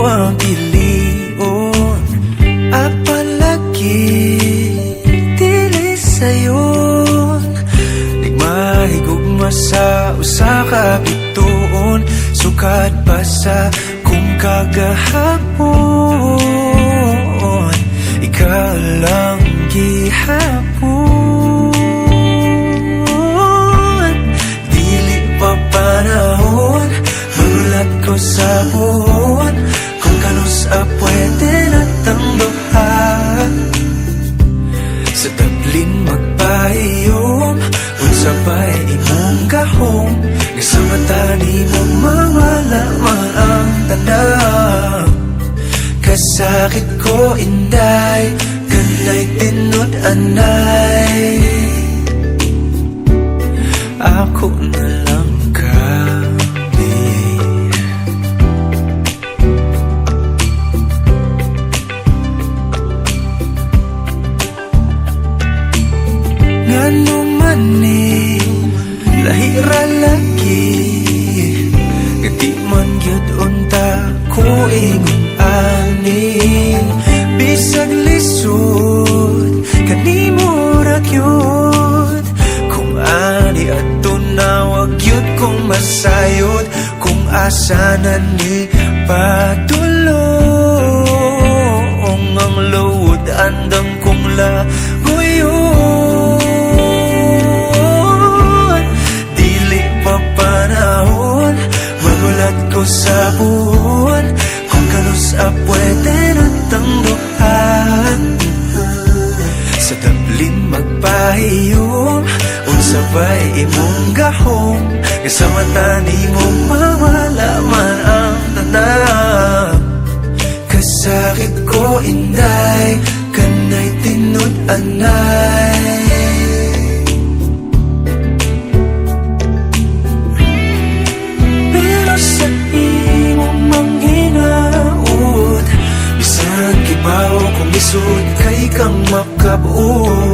ang ilion apalagi dili sayon nigmahigugma sa usa ka bituon sukad pa sa kung kagahapon ikaw lang gihapon dili pa panahon magulat ko sa buhon kung kanus pwede natang duha sa taglin magpahiyom unsa pa'y imong gahom nga sa mata ni mo mawala man ang tanda kasakit ko inday kanay tinod anay ako na lang ngano man ni lahira lagi ngati man gyud unta ko ingon ani bisag lisod kanimo ra gyud kung ani adto na wag gyud kung masayod kung asa na ni padulong ang load andam kong laguyon magulat ko sa buwan kung kanus pwede natang duhan sa tablin magpahiyom unsa ba'y imong gahom nga sa mata ni mo mawala man ang tanan kasakit ko inday kanay tinod anay sa imong manghinaot bisag kibaw kung isod kay kang makabuot